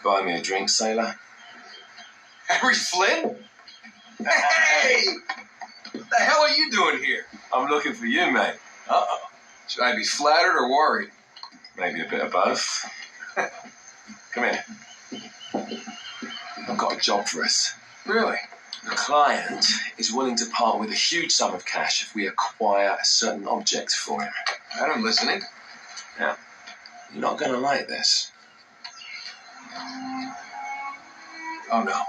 buy me a drink, sailor? Harry Flynn? Hey! What the hell are you doing here? I'm looking for you, mate. Uh-oh. Should I be flattered or worried? Maybe a bit of both. Come here. I've got a job for us. Really? The client is willing to part with a huge sum of cash if we acquire a certain object for him. I'm listening. Now, you're not going to like this. Oh, no.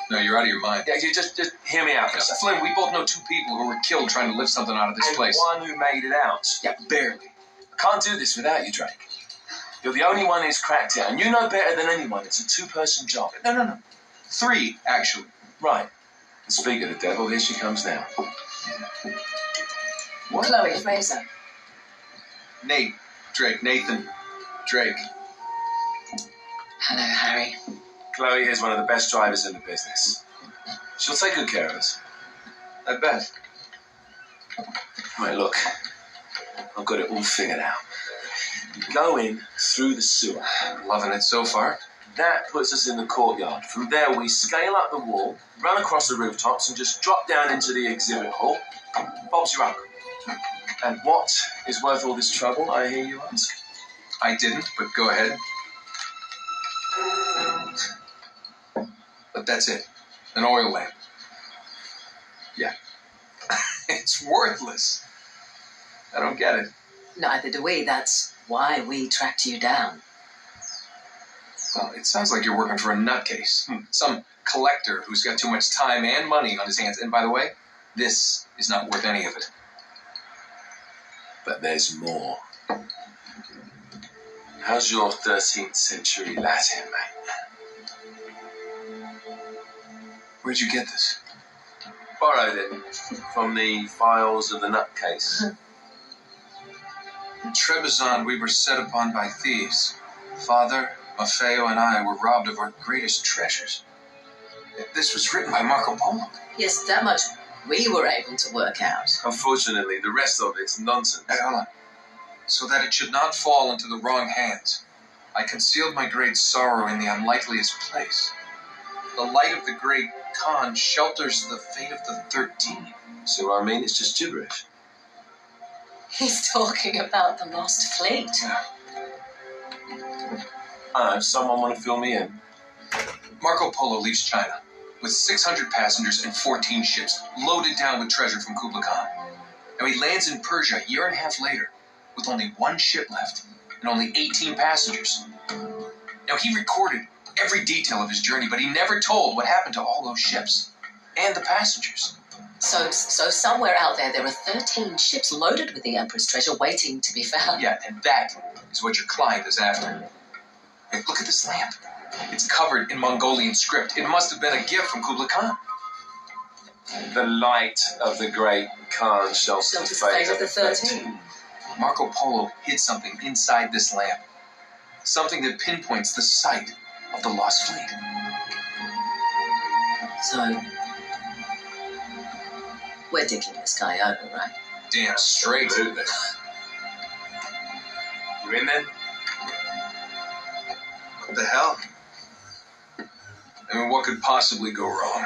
No, you're out of your mind. Yeah, you just hear me out for a second. Flynn, we both know two people who were killed trying to lift something out of this place. One who made it out. Yeah, barely. I can't do this without you, Drake. You're the only one who's cracked it, and you know better than anyone it's a two-person job. No. 3, actually. Right. And speak of the devil, here she comes now. What? Chloe Fraser. Nate. Drake. Nathan. Drake. Hello, Harry. Chloe is one of the best drivers in the business. She'll take good care of us. I bet. Right, look. I've got it all figured out. You go in through the sewer. Loving it so far. That puts us in the courtyard. From there, we scale up the wall, run across the rooftops, and just drop down into the exhibit hall. Bob's your uncle. And what is worth all this trouble, I hear you ask? I didn't, but go ahead. But that's it. An oil lamp. Yeah. It's worthless. I don't get it. Neither do we. That's why we tracked you down. Well, it sounds like you're working for a nutcase. Some collector who's got too much time and money on his hands. And by the way, this is not worth any of it. But there's more. How's your 13th century Latin, mate? Where'd you get this? Borrowed it from the files of the nutcase. In Trebizond, we were set upon by thieves. Father, Maffeo, and I were robbed of our greatest treasures. This was written by Marco Polo. Yes, that much we were able to work out. Unfortunately, the rest of it's nonsense. Hey, hold on. So that it should not fall into the wrong hands, I concealed my great sorrow in the unlikeliest place. The light of the great Khan shelters the fate of the 13. So I mean, it's just gibberish. He's talking about the lost fleet. Yeah. I know, someone want to fill me in? Marco Polo leaves China with 600 passengers and 14 ships loaded down with treasure from Kublai Khan. Now he lands in Persia a year and a half later with only 1 ship left and only 18 passengers. Now he recorded every detail of his journey, but he never told what happened to all those ships and the passengers. So somewhere out there are 13 ships loaded with the Emperor's treasure waiting to be found. Yeah, and that is what your client is after. Hey, look at this lamp. It's covered in Mongolian script. It must have been a gift from Kublai Khan. The light of the great Khan shelters the fate of the 13. Marco Polo hid something inside this lamp. Something that pinpoints the site of the lost fleet. So, we're digging this guy over, right? Damn straight. Absolutely. You in then? What the hell? I mean, what could possibly go wrong?